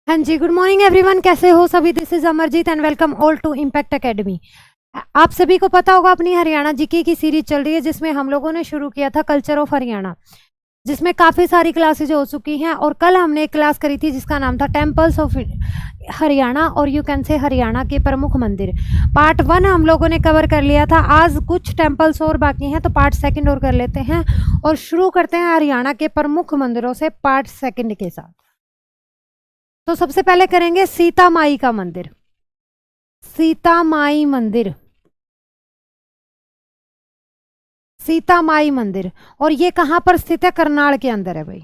हाँ जी, good morning everyone. कैसे हो सभी? This is Amarjeet and welcome all to Impact Academy. आप सभी को पता होगा अपनी हरियाणा जीके की सीरीज चल रही है जिसमें हम लोगों ने शुरू किया था कल्चर ऑफ हरियाणा, जिसमें काफ़ी सारी क्लासेज हो चुकी हैं। और कल हमने एक क्लास करी थी जिसका नाम था टेम्पल्स ऑफ हरियाणा और यू कैन से हरियाणा के प्रमुख मंदिर। पार्ट 1 हम लोगों ने कवर कर लिया था। आज कुछ टेम्पल्स और बाकी हैं तो पार्ट 2 और कर लेते हैं और शुरू करते हैं हरियाणा के प्रमुख मंदिरों से पार्ट 2 के साथ। तो सबसे पहले करेंगे सीता माई का मंदिर। सीता माई मंदिर, सीता माई मंदिर। और ये कहाँ पर स्थित है? करनाल के अंदर है भाई।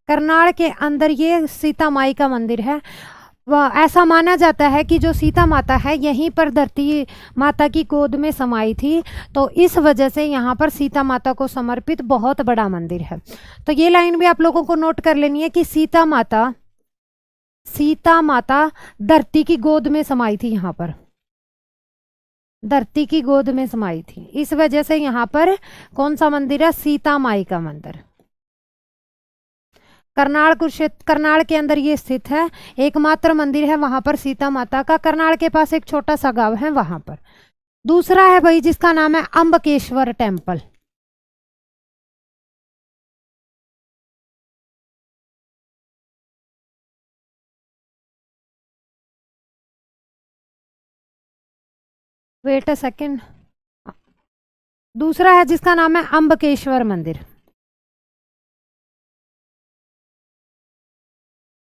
करनाल के अंदर ये सीता माई का मंदिर है। ऐसा माना जाता है कि जो सीता माता है यहीं पर धरती माता की गोद में समाई थी, तो इस वजह से यहाँ पर सीता माता को समर्पित बहुत बड़ा मंदिर है। तो ये लाइन भी आप लोगों को नोट कर लेनी है कि सीता माता धरती की गोद में समाई थी। यहाँ पर धरती की गोद में समाई थी, इस वजह से यहाँ पर कौन सा मंदिर है? सीता माई का मंदिर। करनाल कुरुक्षेत्र, करनाल के अंदर ये स्थित है। एकमात्र मंदिर है वहां पर सीता माता का। करनाल के पास एक छोटा सा गांव है वहां पर। दूसरा है भाई जिसका नाम है Ambakeshwar temple. Wait a second. दूसरा है जिसका नाम है अंबकेश्वर मंदिर।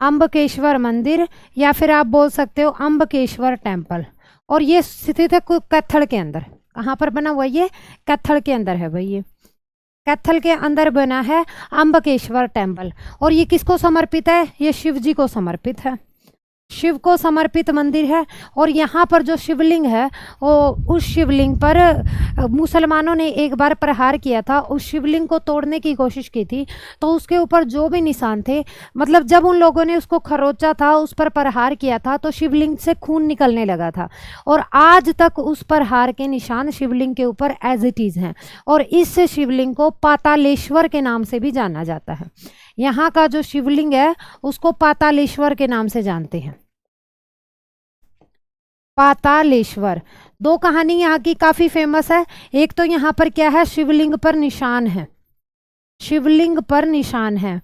अंबकेश्वर मंदिर या फिर आप बोल सकते हो अंबकेश्वर टेम्पल। और ये स्थित है कैथल के अंदर। कहाँ पर बना हुआ? ये कैथल के अंदर है भाई। ये कैथल के अंदर बना है अंबकेश्वर टेम्पल। और ये किसको समर्पित है? ये शिव जी को समर्पित है। शिव को समर्पित मंदिर है। और यहाँ पर जो शिवलिंग है वो, उस शिवलिंग पर मुसलमानों ने एक बार प्रहार किया था, उस शिवलिंग को तोड़ने की कोशिश की थी। तो उसके ऊपर जो भी निशान थे, मतलब जब उन लोगों ने उसको खरोचा था, उस पर प्रहार किया था, तो शिवलिंग से खून निकलने लगा था। और आज तक उस प्रहार के निशान शिवलिंग के ऊपर एज इट इज हैं। और इस शिवलिंग को पातालेश्वर के नाम से भी जाना जाता है। यहाँ का जो शिवलिंग है उसको पातालेश्वर के नाम से जानते हैं। पातालेश्वर। दो कहानी यहाँ की काफी फेमस है। एक तो यहाँ पर क्या है? शिवलिंग पर निशान है। शिवलिंग पर निशान है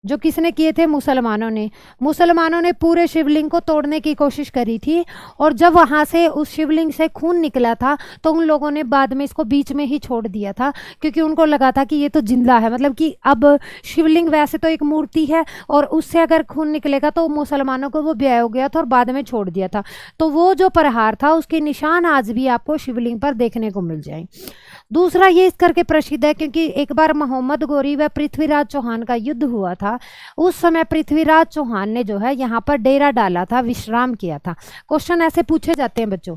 जो किसने किए थे? मुसलमानों ने। मुसलमानों ने पूरे शिवलिंग को तोड़ने की कोशिश करी थी। और जब वहां से उस शिवलिंग से खून निकला था तो उन लोगों ने बाद में इसको बीच में ही छोड़ दिया था, क्योंकि उनको लगा था कि ये तो जिंदा है, मतलब कि अब शिवलिंग वैसे तो एक मूर्ति है और उससे अगर खून निकलेगा तो मुसलमानों को वो ब्याह हो गया था और बाद में छोड़ दिया था। तो वो जो प्रहार था उसके निशान आज भी आपको शिवलिंग पर देखने को मिल जाए। दूसरा ये इस करके प्रसिद्ध है क्योंकि एक बार मोहम्मद गौरी व पृथ्वीराज चौहान का युद्ध हुआ था। उस समय पृथ्वीराज चौहान ने जो है यहाँ पर डेरा डाला था, विश्राम किया था। क्वेश्चन ऐसे पूछे जाते हैं बच्चों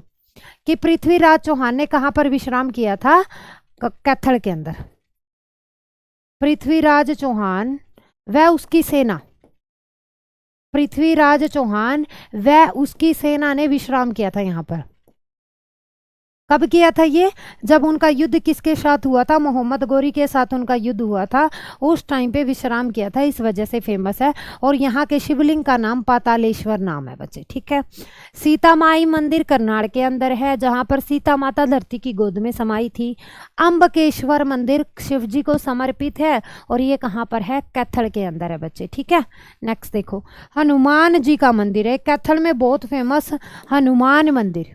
कि पृथ्वीराज चौहान ने कहाँ पर विश्राम किया था? कैथल के अंदर। पृथ्वीराज चौहान व उसकी सेना, पृथ्वीराज चौहान व उसकी सेना ने विश्राम किया था यहाँ पर। कब किया था ये? जब उनका युद्ध किसके साथ हुआ था? मोहम्मद गौरी के साथ उनका युद्ध हुआ था। उस टाइम पे विश्राम किया था, इस वजह से फेमस है। और यहाँ के शिवलिंग का नाम पातालेश्वर नाम है बच्चे, ठीक है। सीता माई मंदिर करनाल के अंदर है जहाँ पर सीता माता धरती की गोद में समाई थी। अम्बकेश्वर मंदिर शिव जी को समर्पित है और ये कहाँ पर है? कैथल के अंदर है बच्चे, ठीक है। नेक्स्ट देखो, हनुमान जी का मंदिर है कैथल में, बहुत फेमस हनुमान मंदिर,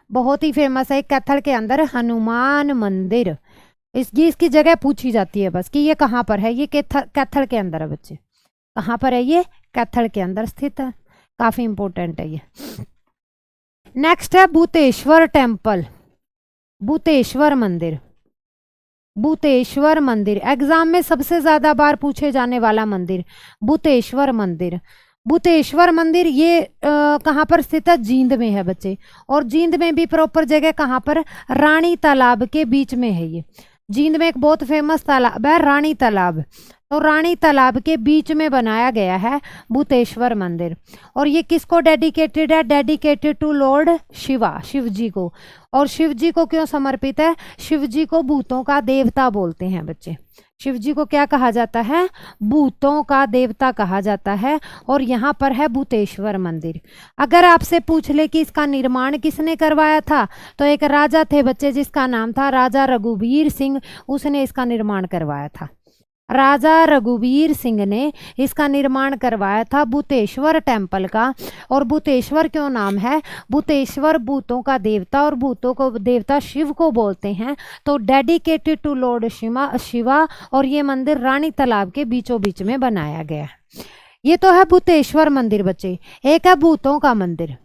बहुत ही फेमस है कैथल के अंदर हनुमान मंदिर। इसकी जगह पूछी जाती है बस कि ये कहाँ पर है। ये कैथल के अंदर है बच्चे। कहाँ पर है ये? कैथल के अंदर स्थित है। काफी इंपॉर्टेंट है ये। नेक्स्ट है भूतेश्वर टेम्पल, भूतेश्वर मंदिर। भूतेश्वर मंदिर एग्जाम में सबसे ज्यादा बार पूछे जाने वाला मंदिर, भूतेश्वर मंदिर। भूतेश्वर मंदिर ये कहाँ पर स्थित है? जींद में है बच्चे। और जींद में भी प्रॉपर जगह कहाँ पर? रानी तालाब के बीच में है ये। जींद में एक बहुत फेमस तालाब है रानी तालाब। तो रानी तालाब के बीच में बनाया गया है भूतेश्वर मंदिर। और ये किसको डेडिकेटेड है? Dedicated to lord Shiva, Shiv ji को। और शिव जी को क्यों समर्पित है? शिव जी को भूतों का देवता बोलते हैं बच्चे। शिव जी को क्या कहा जाता है? भूतों का देवता कहा जाता है। और यहाँ पर है भूतेश्वर मंदिर। अगर आपसे पूछ ले कि इसका निर्माण किसने करवाया था, तो एक राजा थे बच्चे जिसका नाम था राजा रघुवीर सिंह, उसने इसका निर्माण करवाया था। राजा रघुवीर सिंह ने इसका निर्माण करवाया था भूतेश्वर टेम्पल का। और भूतेश्वर क्यों नाम है? भूतेश्वर भूतों का देवता, और भूतों को देवता शिव को बोलते हैं। तो डेडिकेटेड टू लॉर्ड शिवा। और ये मंदिर रानी तालाब के बीचों बीच में बनाया गया है। ये तो है भूतेश्वर मंदिर बच्चे। एक है भूतों का मंदिर,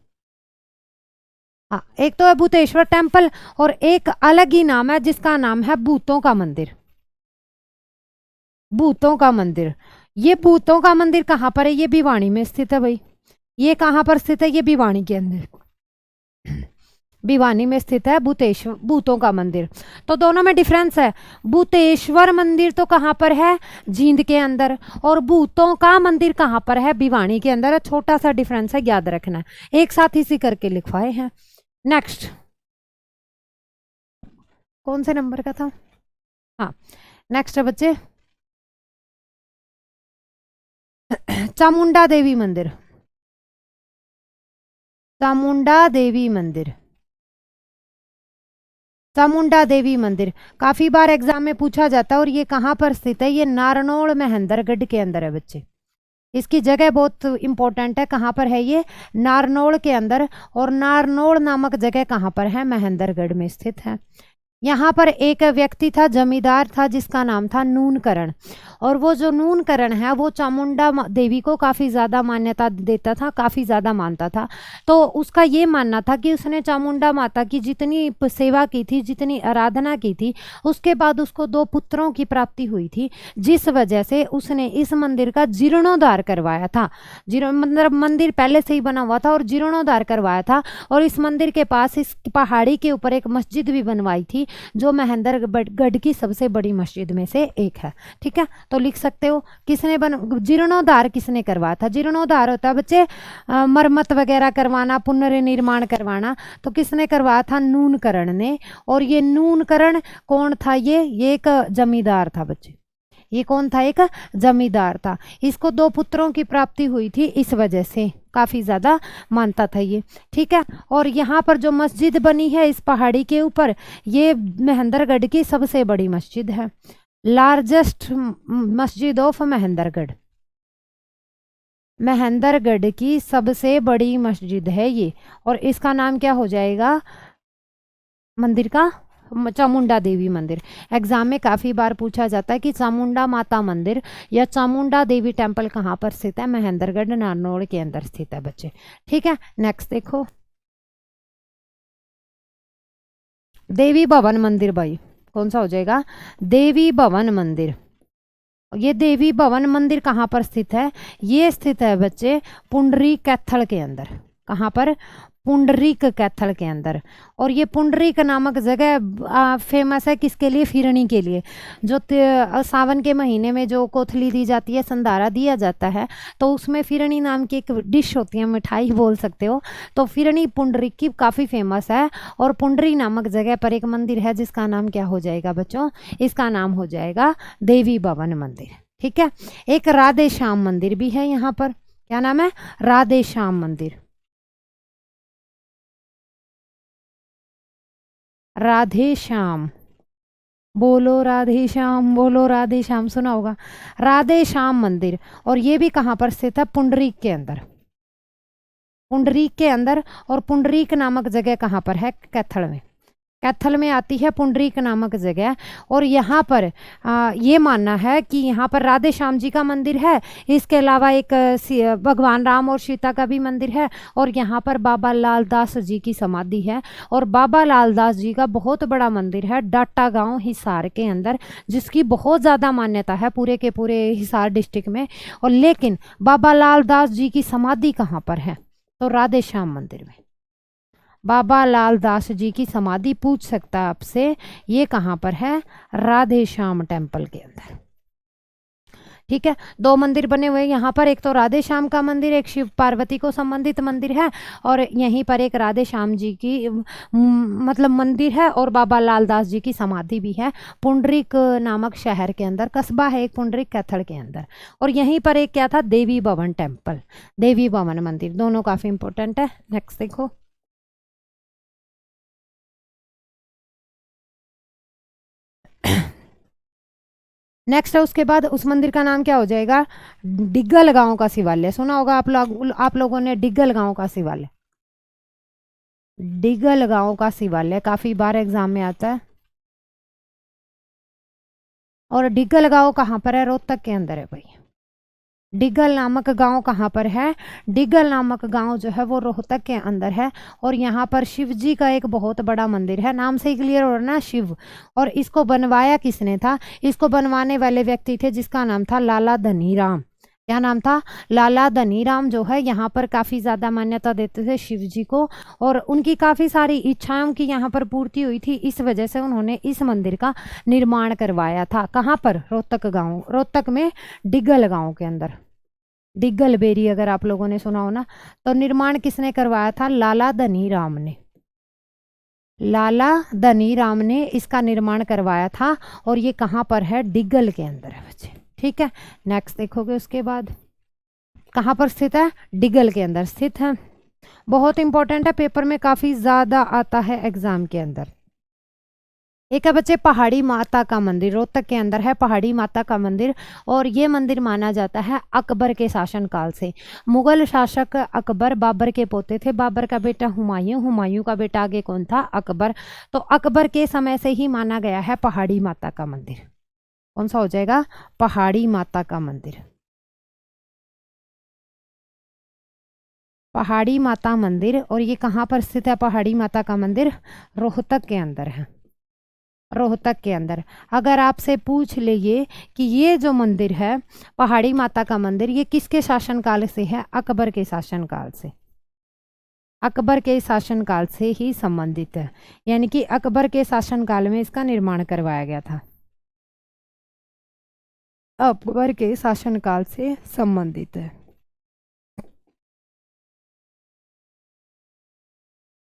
हाँ, एक तो है भूतेश्वर टेम्पल, और एक अलग ही नाम है जिसका नाम है भूतों का मंदिर। भूतों का मंदिर, ये भूतों का मंदिर कहाँ पर है? ये भिवानी में स्थित है भाई। ये कहाँ पर स्थित है? ये भिवानी के अंदर, भिवानी में स्थित है भूतेश्वर भूतों का मंदिर। तो दोनों में डिफरेंस है। भूतेश्वर मंदिर तो कहाँ पर है? जींद के अंदर। और भूतों का मंदिर कहाँ पर है? भिवानी के अंदर। छोटा सा डिफरेंस है, याद रखना है, एक साथ इसी करके लिखवाए हैं। नेक्स्ट कौन से नंबर का था? हाँ, नेक्स्ट है बच्चे चामुंडा देवी मंदिर। चामुंडा देवी मंदिर, चामुंडा देवी मंदिर काफी बार एग्जाम में पूछा जाता है। और ये कहाँ पर स्थित है? ये नारनौल महेंद्रगढ़ के अंदर है बच्चे। इसकी जगह बहुत इंपॉर्टेंट है। कहाँ पर है ये? नारनौल के अंदर। और नारनौल नामक जगह कहाँ पर है? महेंद्रगढ़ में स्थित है। यहाँ पर एक व्यक्ति था, जमींदार था, जिसका नाम था नूनकरण। और वो जो नूनकरण है वो चामुंडा देवी को काफ़ी ज़्यादा मान्यता देता था, काफ़ी ज़्यादा मानता था। तो उसका ये मानना था कि उसने चामुंडा माता की जितनी सेवा की थी, जितनी आराधना की थी, उसके बाद उसको 2 पुत्रों की प्राप्ति हुई थी, जिस वजह से उसने इस मंदिर का जीर्णोद्धार करवाया था। मतलब मंदिर पहले से ही बना हुआ था और जीर्णोद्धार करवाया था। और इस मंदिर के पास, इस पहाड़ी के ऊपर एक मस्जिद भी बनवाई थी, जो महेंद्रगढ़ की सबसे बड़ी मस्जिद में से एक है। ठीक है, तो लिख सकते हो किसने जीर्णोद्धार किसने करवाया था? जीर्णोद्धार होता है बच्चे मरम्मत वगैरह करवाना, पुनर्निर्माण करवाना। तो किसने करवाया था? नूनकरण ने। और ये नूनकरण कौन था? ये एक जमींदार था बच्चे। ये कौन था? एक जमींदार था। इसको 2 पुत्रों की प्राप्ति हुई थी, इस वजह से काफ़ी ज़्यादा मानता था ये। ठीक है, और यहाँ पर जो मस्जिद बनी है इस पहाड़ी के ऊपर, ये महेंद्रगढ़ की सबसे बड़ी मस्जिद है। लार्जेस्ट मस्जिद ऑफ महेंद्रगढ़, महेंद्रगढ़ की सबसे बड़ी मस्जिद है ये। और इसका नाम क्या हो जाएगा मंदिर का? चामुंडा देवी मंदिर। एग्जाम में काफ़ी बार पूछा जाता है कि चामुंडा माता मंदिर या चामुंडा देवी टेम्पल कहाँ पर स्थित है? महेंद्रगढ़ नारनौल के अंदर स्थित है बच्चे। ठीक है, नेक्स्ट देखो देवी भवन मंदिर भाई, कौन सा हो जाएगा? देवी भवन मंदिर। ये देवी भवन मंदिर कहाँ पर स्थित है? ये स्थित है बच्चे पुंडरीक कैथल के अंदर। कहाँ पर? पुंडरीक कैथल के अंदर। और ये पुंडरीक नामक जगह फेमस है किसके लिए? फिरनी के लिए। जो सावन के महीने में जो कोथली दी जाती है, संधारा दिया जाता है, तो उसमें फिरनी नाम की एक डिश होती है, मिठाई बोल सकते हो। तो फिरनी पुंडरीक की काफ़ी फेमस है। और पुंडरी नामक जगह पर एक मंदिर है जिसका नाम क्या हो जाएगा बच्चों? इसका नाम हो जाएगा देवी भवन मंदिर। ठीक है, एक राधे श्याम मंदिर भी है यहाँ पर। क्या नाम है? राधे श्याम मंदिर। राधे श्याम, बोलो राधे श्याम, बोलो राधे श्याम, सुना होगा राधे श्याम मंदिर। और ये भी कहाँ पर स्थित है? पुंडरीक के अंदर। पुंडरीक के अंदर। और पुंडरीक नामक जगह कहाँ पर है? कैथल में। कैथल में आती है पुंडरीक नामक जगह। और यहाँ पर ये मानना है कि यहाँ पर राधे श्याम जी का मंदिर है। इसके अलावा एक भगवान राम और सीता का भी मंदिर है। और यहाँ पर बाबा लाल दास जी की समाधि है। और बाबा लाल दास जी का बहुत बड़ा मंदिर है डाटा गांव हिसार के अंदर, जिसकी बहुत ज़्यादा मान्यता है पूरे के पूरे हिसार डिस्ट्रिक्ट में। और लेकिन बाबा लाल दास जी की समाधि कहाँ पर है? तो राधे श्याम मंदिर में। बाबा लाल दास जी की समाधि पूछ सकता है आपसे, ये कहाँ पर है? राधे श्याम टेम्पल के अंदर। ठीक है, दो मंदिर बने हुए यहाँ पर, एक तो राधे श्याम का मंदिर, एक शिव पार्वती को संबंधित मंदिर है, और यहीं पर एक राधे श्याम जी की मतलब मंदिर है, और बाबा लालदास जी की समाधि भी है। पुंडरिक नामक शहर के अंदर, कस्बा है एक पुंडरिक कैथल के अंदर। और यहीं पर एक क्या था, देवी भवन टेम्पल, देवी भवन मंदिर, दोनों काफी इंपॉर्टेंट है। नेक्स्ट देखो, नेक्स्ट है उसके बाद उस मंदिर का नाम क्या हो जाएगा, डिग्गल गांव का शिवालय। सुना होगा आप लोगों ने डिग्गल गांव का शिवालय, डिग्गल गांव का शिवालय काफी बार एग्जाम में आता है। और डिग्गल गांव कहाँ पर है, रोहतक के अंदर है भाई। डिग्गल नामक गांव कहाँ पर है, डिग्गल नामक गांव जो है वो रोहतक के अंदर है। और यहाँ पर शिव जी का एक बहुत बड़ा मंदिर है, नाम से ही क्लियर हो रहा ना, शिव। और इसको बनवाया किसने था, इसको बनवाने वाले व्यक्ति थे जिसका नाम था लाला धनीराम। क्या नाम था, लाला धनीराम जो है यहाँ पर काफ़ी ज़्यादा मान्यता देते थे शिव जी को, और उनकी काफ़ी सारी इच्छाओं की यहाँ पर पूर्ति हुई थी, इस वजह से उन्होंने इस मंदिर का निर्माण करवाया था। कहाँ पर, रोहतक गांव, रोहतक में डिग्गल गांव के अंदर, डिग्गल बेरी अगर आप लोगों ने सुना हो ना। तो निर्माण किसने करवाया था, लाला धनीराम ने, लाला धनीराम ने इसका निर्माण करवाया था। और ये कहाँ पर है, डिग्गल के अंदर है बच्चे। ठीक है, नेक्स्ट देखोगे उसके बाद कहाँ पर स्थित है, डिग्गल के अंदर स्थित है। बहुत इंपॉर्टेंट है, पेपर में काफी ज्यादा आता है एग्जाम के अंदर। एक है बच्चे पहाड़ी माता का मंदिर, रोहतक के अंदर है पहाड़ी माता का मंदिर। और ये मंदिर माना जाता है अकबर के शासनकाल से। मुगल शासक अकबर बाबर के पोते थे, बाबर का बेटा हुमायूं, हुमायूं का बेटा आगे कौन था, अकबर। तो अकबर के समय से ही माना गया है पहाड़ी माता का मंदिर। कौन सा हो जाएगा, पहाड़ी माता का मंदिर। पहाड़ी माता मंदिर, और ये कहाँ पर स्थित है पहाड़ी माता का मंदिर, रोहतक के अंदर है, रोहतक के अंदर। अगर आपसे पूछ ले कि ये जो मंदिर है पहाड़ी माता का मंदिर, ये किसके शासनकाल से है, अकबर के शासनकाल से, अकबर के शासनकाल से ही संबंधित है। यानी कि अकबर के शासनकाल में इसका निर्माण करवाया गया था, अकबर के शासनकाल से संबंधित है।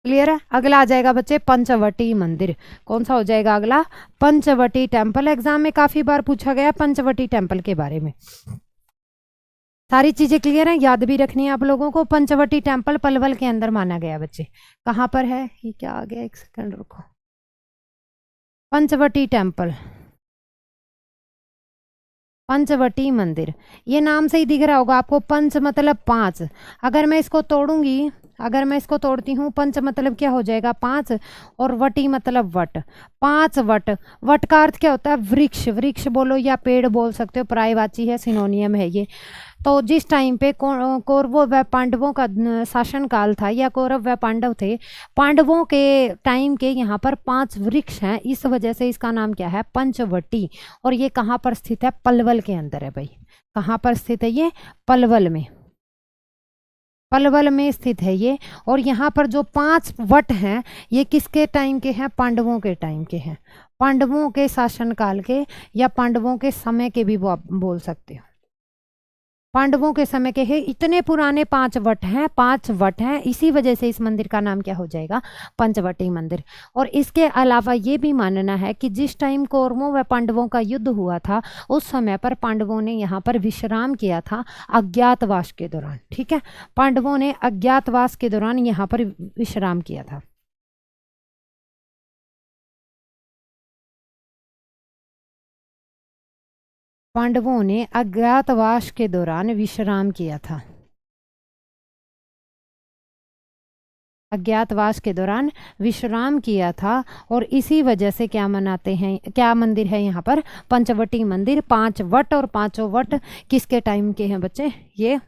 क्लियर है। अगला आ जाएगा बच्चे पंचवटी मंदिर। कौन सा हो जाएगा अगला, पंचवटी टेम्पल। एग्जाम में काफी बार पूछा गया पंचवटी टेम्पल के बारे में। सारी चीजें क्लियर हैं, याद भी रखनी है आप लोगों को। पंचवटी टेम्पल पलवल के अंदर माना गया बच्चे। कहाँ पर है, ये क्या आ गया, एक सेकंड रुको। पंचवटी टेम्पल, पंचवटी मंदिर, ये नाम से ही दिख रहा होगा आपको, पंच मतलब पांच। अगर मैं इसको तोड़ूंगी, अगर मैं इसको तोड़ती हूँ, पंच मतलब क्या हो जाएगा, पांच, और वटी मतलब वट, पांच वट। वट का अर्थ क्या होता है, वृक्ष, वृक्ष बोलो या पेड़ बोल सकते हो, पर्यायवाची है, सिनोनियम है ये। तो जिस टाइम पे कौरवों व पांडवों का शासनकाल था, या कौरव व पांडव थे, पांडवों के टाइम के यहाँ पर पांच वृक्ष हैं, इस वजह से इसका नाम क्या है, पंचवटी। और ये कहाँ पर स्थित है, पलवल के अंदर है भाई। कहाँ पर स्थित है ये, पलवल में, पलवल में स्थित है ये। और यहाँ पर जो पांच वट हैं, ये किसके टाइम के हैं, पांडवों के टाइम के हैं, पांडवों के शासनकाल के, या पांडवों के समय के भी वो आप बोल सकते हो, पांडवों के समय के हैं। इतने पुराने पांच वट हैं, पांच वट हैं, इसी वजह से इस मंदिर का नाम क्या हो जाएगा, पंचवटी मंदिर। और इसके अलावा ये भी मानना है कि जिस टाइम कौरवों व पांडवों का युद्ध हुआ था, उस समय पर पांडवों ने यहाँ पर विश्राम किया था अज्ञातवास के दौरान। ठीक है, पांडवों ने अज्ञातवास के दौरान यहाँ पर विश्राम किया था। पांडवों ने अज्ञातवास के दौरान विश्राम किया था, अज्ञातवास के दौरान विश्राम किया था। और इसी वजह से क्या मनाते हैं, क्या मंदिर है यहाँ पर, पंचवटी मंदिर। पांच वट, और पांचों वट किसके टाइम के हैं बच्चे, ये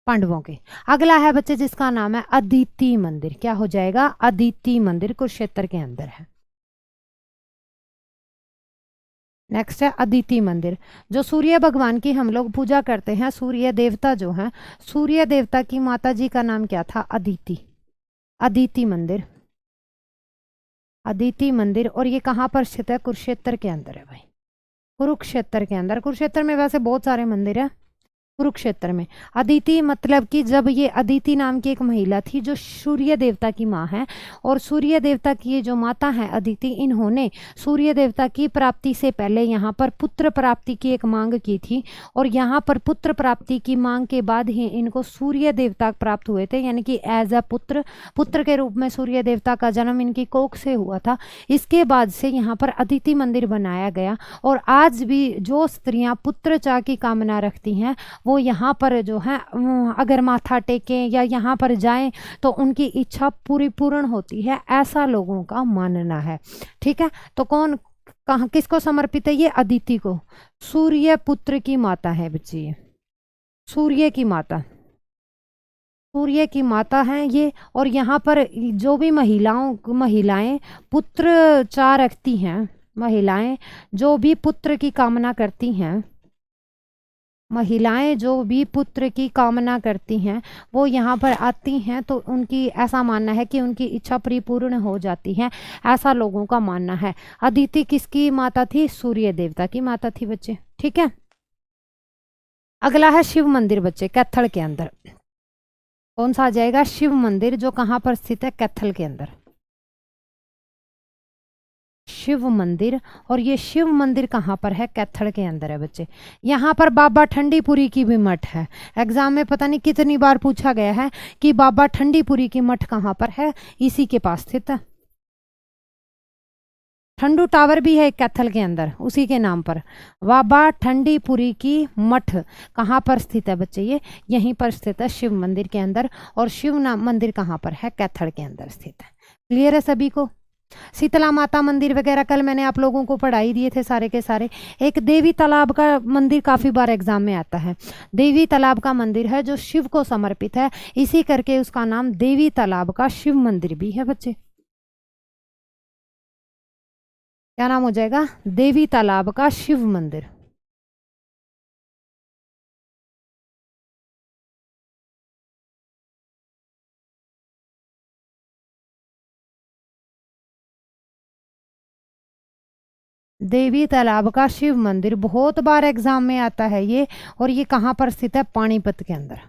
पांडवों के। अगला है बच्चे जिसका नाम है अदिति मंदिर। क्या हो जाएगा, अदिति मंदिर, कुरुक्षेत्र के अंदर है। नेक्स्ट है अदिति मंदिर, जो सूर्य भगवान की हम लोग पूजा करते हैं, सूर्य देवता जो है, सूर्य देवता की माता जी का नाम क्या था, अदिति, अदिति मंदिर, अदिति मंदिर। और ये कहाँ पर स्थित है, कुरुक्षेत्र के अंदर है भाई, कुरुक्षेत्र के अंदर। कुरुक्षेत्र में वैसे बहुत सारे मंदिर हैं। कुरुक्षेत्र में अदिति, मतलब कि जब ये अदिति नाम की एक महिला थी जो सूर्य देवता की माँ है, और सूर्य देवता की ये जो माता है अदिति, इन्होंने सूर्य देवता की प्राप्ति से पहले यहाँ पर पुत्र प्राप्ति की एक मांग की थी, और यहाँ पर पुत्र प्राप्ति की मांग के बाद ही इनको सूर्य देवता प्राप्त हुए थे, यानी कि एज अ पुत्र के रूप में सूर्य देवता का जन्म इनकी कोख से हुआ था। इसके बाद से यहाँ पर अदिति मंदिर बनाया गया, और आज भी जो स्त्रियां पुत्र चाह की कामना रखती हैं वो यहाँ पर जो है अगर माथा टेकें या यहाँ पर जाएं तो उनकी इच्छा पूर्ण होती है, ऐसा लोगों का मानना है। ठीक है, तो कौन कहाँ किसको समर्पित है ये? अदिति को। सूर्य पुत्र की माता है बच्ची, ये सूर्य की माता, सूर्य की माता हैं ये। और यहाँ पर जो भी महिलाएं पुत्र चाह रखती हैं, महिलाएं जो भी पुत्र की कामना करती हैं, महिलाएं जो भी पुत्र की कामना करती हैं वो यहाँ पर आती हैं, तो उनकी ऐसा मानना है कि उनकी इच्छा परिपूर्ण हो जाती है, ऐसा लोगों का मानना है। अदिति किसकी माता थी? सूर्य देवता की माता थी बच्चे। ठीक है, अगला है शिव मंदिर बच्चे, कैथल के अंदर। कौन सा आ जाएगा? शिव मंदिर, जो कहाँ पर स्थित है? कैथल के अंदर शिव मंदिर। और ये शिव मंदिर कहाँ पर है? कैथल के अंदर है बच्चे। यहाँ पर बाबा ठंडीपुरी की भी मठ है। एग्जाम में पता नहीं कितनी बार पूछा गया है कि बाबा ठंडीपुरी की मठ कहाँ पर है, इसी के पास स्थित है। ठंडू टावर भी है कैथल के अंदर, उसी के नाम पर बाबा ठंडीपुरी की मठ कहाँ पर स्थित है बच्चे? ये यहीं पर स्थित है शिव मंदिर के अंदर। और शिव मंदिर कहाँ पर है? कैथल के अंदर स्थित है। क्लियर है सभी को? शीतला माता मंदिर वगैरह कल मैंने आप लोगों को पढ़ाई दिए थे सारे के सारे। एक देवी तालाब का मंदिर काफी बार एग्जाम में आता है। देवी तालाब का मंदिर है जो शिव को समर्पित है, इसी करके उसका नाम देवी तालाब का शिव मंदिर भी है बच्चे। क्या नाम हो जाएगा? देवी तालाब का शिव मंदिर। देवी तालाब का शिव मंदिर बहुत बार एग्जाम में आता है ये। और ये कहाँ पर स्थित है? पानीपत के अंदर।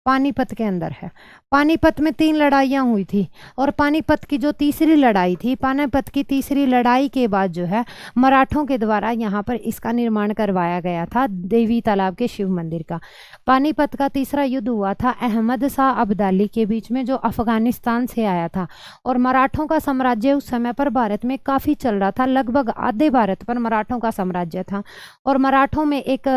पानीपत के अंदर है। पानीपत में 3 लड़ाइयाँ हुई थी, और पानीपत की जो तीसरी लड़ाई थी, पानीपत की तीसरी लड़ाई के बाद जो है मराठों के द्वारा यहाँ पर इसका निर्माण करवाया गया था, देवी तालाब के शिव मंदिर का। पानीपत का तीसरा युद्ध हुआ था अहमद शाह अब्दाली के बीच में, जो अफगानिस्तान से आया था। और मराठों का साम्राज्य उस समय पर भारत में काफ़ी चल रहा था, लगभग आधे भारत पर मराठों का साम्राज्य था। और मराठों में एक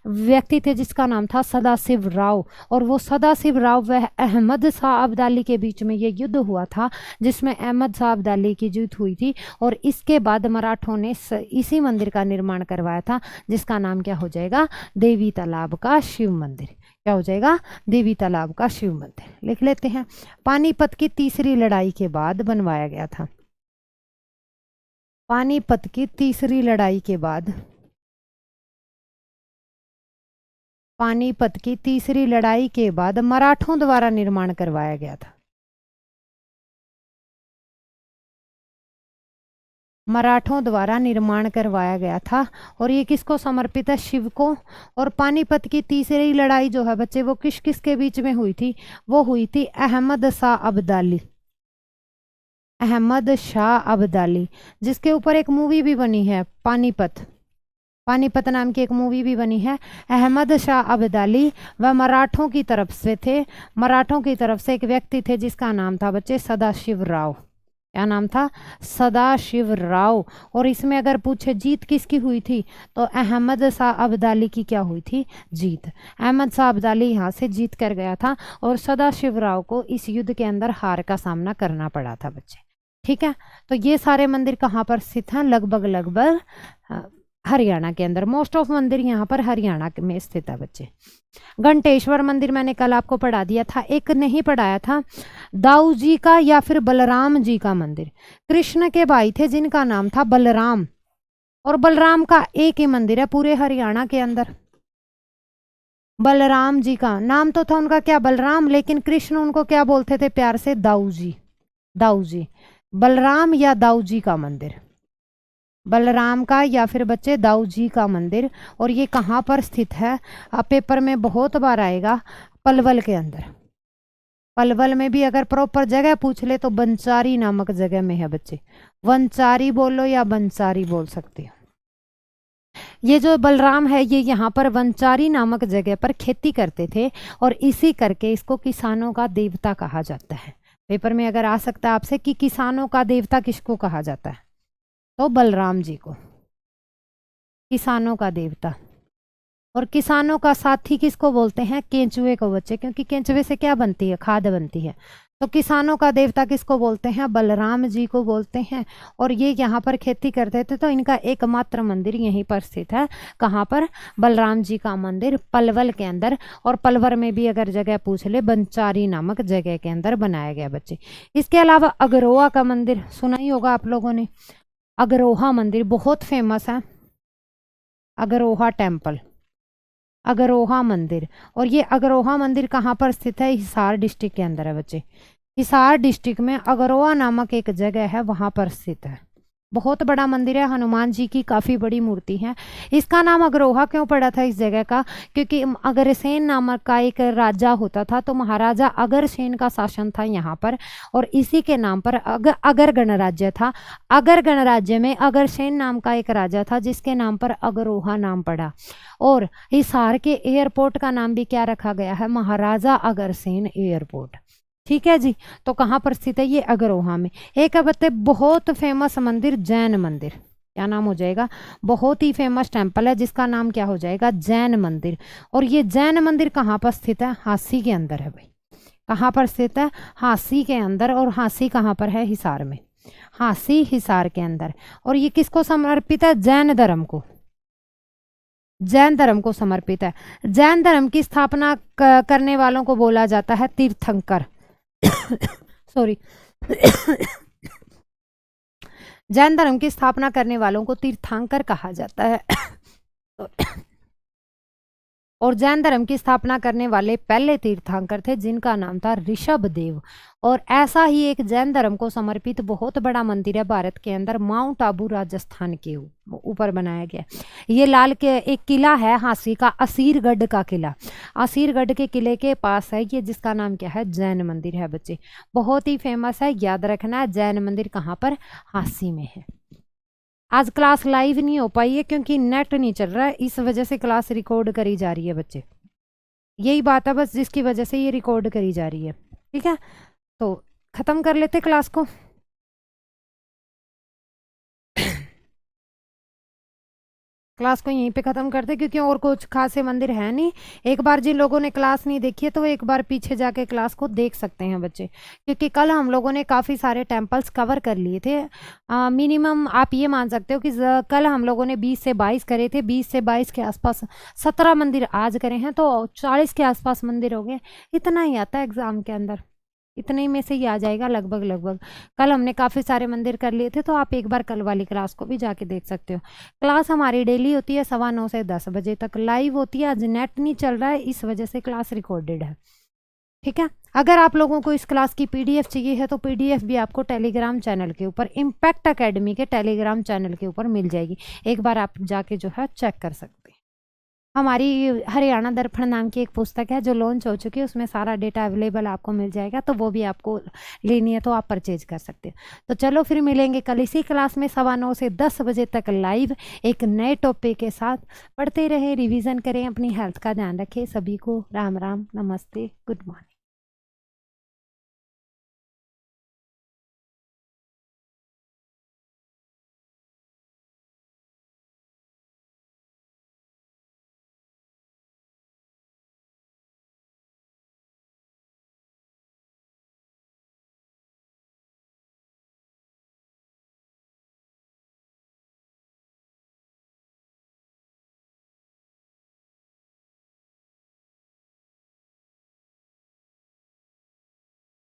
व्यक्ति थे जिसका नाम था सदाशिव राव, और वो सदाशिव राव वह अहमद शाह अब्दाली के बीच में ये युद्ध हुआ था, जिसमें अहमद शाह अब्दाली की जीत हुई थी। और इसके बाद मराठों ने इसी मंदिर का निर्माण करवाया था, जिसका नाम क्या हो जाएगा? देवी तालाब का शिव मंदिर। क्या हो जाएगा? देवी तालाब का शिव मंदिर। लिख लेते हैं। पानीपत की तीसरी लड़ाई के बाद बनवाया गया था। पानीपत की तीसरी लड़ाई के बाद, पानीपत की तीसरी लड़ाई के बाद मराठों द्वारा निर्माण करवाया गया था। मराठों द्वारा निर्माण करवाया गया था। और ये किसको समर्पित है? शिव को। और पानीपत की तीसरी लड़ाई जो है बच्चे वो किस किस के बीच में हुई थी? वो हुई थी अहमद शाह अब्दाली, अहमद शाह अब्दाली, जिसके ऊपर एक मूवी भी बनी है, पानीपत, पानीपत नाम की एक मूवी भी बनी है। अहमद शाह अब्दाली वह मराठों की तरफ से थे। मराठों की तरफ से एक व्यक्ति थे जिसका नाम था बच्चे सदाशिव राव। क्या नाम था? सदाशिव राव। और इसमें अगर पूछे जीत किसकी हुई थी, तो अहमद शाह अब्दाली की क्या हुई थी? जीत। अहमद शाह अब्दाली यहाँ से जीत कर गया था, और सदाशिव राव को इस युद्ध के अंदर हार का सामना करना पड़ा था बच्चे। ठीक है, तो ये सारे मंदिर कहाँ पर स्थित हैं? लगभग हरियाणा के अंदर। मोस्ट ऑफ मंदिर यहाँ पर हरियाणा में स्थित है बच्चे। घंटेश्वर मंदिर मैंने कल आपको पढ़ा दिया था। एक नहीं पढ़ाया था, दाऊ जी का या फिर बलराम जी का मंदिर। कृष्ण के भाई थे जिनका नाम था बलराम, और बलराम का एक ही मंदिर है पूरे हरियाणा के अंदर। बलराम जी का नाम तो था उनका क्या? बलराम, लेकिन कृष्ण उनको क्या बोलते थे प्यार से? दाऊ जी। दाऊ जी। बलराम या दाऊ जी का मंदिर, बलराम का या फिर बच्चे दाऊ जी का मंदिर। और ये कहाँ पर स्थित है? पेपर में बहुत बार आएगा, पलवल के अंदर। पलवल में भी अगर प्रॉपर जगह पूछ ले तो बंचारी नामक जगह में है बच्चे। वंचारी बोलो या बंचारी बोल सकते हो। ये जो बलराम है ये यहाँ पर वंचारी नामक जगह पर खेती करते थे और इसी करके इसको किसानों का देवता कहा जाता है। पेपर में अगर आ सकता है आपसे कि किसानों का देवता किसको कहा जाता है, तो बलराम जी को किसानों का देवता। और किसानों का साथी किसको बोलते हैं? केंचुए को बच्चे, क्योंकि केंचुए से क्या बनती है? खाद बनती है। तो किसानों का देवता किसको बोलते हैं? बलराम जी को बोलते हैं। और ये यहाँ पर खेती करते थे तो इनका एकमात्र मंदिर यहीं पर स्थित है। कहाँ पर? बलराम जी का मंदिर पलवल के अंदर। और पलवल में भी अगर जगह पूछ ले, बंचारी नामक जगह के अंदर बनाया गया बच्चे। इसके अलावा अगरोहा का मंदिर सुना ही होगा आप लोगों ने। अगरोहा मंदिर बहुत फेमस है, अगरोहा टेम्पल, अगरोहा मंदिर। और ये अगरोहा मंदिर कहाँ पर स्थित है? हिसार डिस्ट्रिक्ट के अंदर है बच्चे। हिसार डिस्ट्रिक्ट में अगरोहा नामक एक जगह है, वहां पर स्थित है। बहुत बड़ा मंदिर है, हनुमान जी की काफी बड़ी मूर्ति है। इसका नाम अगरोहा क्यों पड़ा था इस जगह का? क्योंकि अग्रसेन नामक का एक राजा होता था, तो महाराजा अग्रसेन का शासन था यहाँ पर और इसी के नाम पर अगर गणराज्य था। अगर गणराज्य में अग्रसेन नाम का एक राजा था जिसके नाम पर अगरोहा नाम पड़ा। और हिसार के एयरपोर्ट का नाम भी क्या रखा गया है? महाराजा अग्रसेन एयरपोर्ट। ठीक है जी। तो कहाँ पर स्थित है? ये अगरोहा में। एक बता बहुत फेमस मंदिर, जैन मंदिर। क्या नाम हो जाएगा? बहुत ही फेमस टेम्पल है जिसका नाम क्या हो जाएगा? जैन मंदिर। और ये जैन मंदिर कहाँ पर स्थित है? हांसी के अंदर है भाई। कहाँ पर स्थित है? हांसी के अंदर। और हांसी कहाँ पर है? हिसार में। हांसी हिसार के अंदर। और ये किसको समर्पित है? जैन धर्म को। जैन धर्म को समर्पित है। जैन धर्म की स्थापना करने वालों को बोला जाता है तीर्थंकर। सॉरी। जैन धर्म की स्थापना करने वालों को तीर्थंकर कहा जाता है। और जैन धर्म की स्थापना करने वाले पहले तीर्थंकर थे जिनका नाम था ऋषभ देव। और ऐसा ही एक जैन धर्म को समर्पित बहुत बड़ा मंदिर है भारत के अंदर, माउंट आबू राजस्थान के ऊपर बनाया गया। ये लाल के एक किला है हांसी का, असीरगढ़ का किला। असीरगढ़ के किले के पास है ये, जिसका नाम क्या है? जैन मंदिर है बच्चे। बहुत ही फेमस है, याद रखना है। जैन मंदिर कहाँ पर? हांसी में है। आज क्लास लाइव नहीं हो पाई है क्योंकि नेट नहीं चल रहा है, इस वजह से क्लास रिकॉर्ड करी जा रही है बच्चे। यही बात है बस जिसकी वजह से ये रिकॉर्ड करी जा रही है। ठीक है, तो खत्म कर लेते क्लास को। क्लास को यहीं पे ख़त्म करते क्योंकि और कुछ खासे मंदिर है नहीं। एक बार जिन लोगों ने क्लास नहीं देखी है तो एक बार पीछे जाके क्लास को देख सकते हैं बच्चे, क्योंकि कल हम लोगों ने काफ़ी सारे टेम्पल्स कवर कर लिए थे। मिनिमम आप ये मान सकते हो कि कल हम लोगों ने 20 से 22 करे थे, 20 से 22 के आसपास 17 मंदिर आज करे हैं, तो 40 के आसपास मंदिर हो गए। इतना ही आता है एग्ज़ाम के अंदर, इतने में से ही आ जाएगा लगभग। कल हमने काफ़ी सारे मंदिर कर लिए थे, तो आप एक बार कल वाली क्लास को भी जाके देख सकते हो। क्लास हमारी डेली होती है 9:15 से 10 बजे तक लाइव होती है। आज नेट नहीं चल रहा है, इस वजह से क्लास रिकॉर्डेड है। ठीक है, अगर आप लोगों को इस क्लास की पीडीएफ चाहिए है तो पीडीएफ भी आपको टेलीग्राम चैनल के ऊपर, इम्पैक्ट अकेडमी के टेलीग्राम चैनल के ऊपर मिल जाएगी। एक बार आप जाके जो है चेक कर सकते हैं। हमारी हरियाणा दर्पण नाम की एक पुस्तक है जो लॉन्च हो चुकी है, उसमें सारा डेटा अवेलेबल आपको मिल जाएगा, तो वो भी आपको लेनी है तो आप परचेज कर सकते हो। तो चलो फिर मिलेंगे कल इसी क्लास में 9:15 से 10 बजे तक लाइव एक नए टॉपिक के साथ। पढ़ते रहें, रिवीजन करें, अपनी हेल्थ का ध्यान रखें। सभी को राम राम, नमस्ते, गुड मॉर्निंग।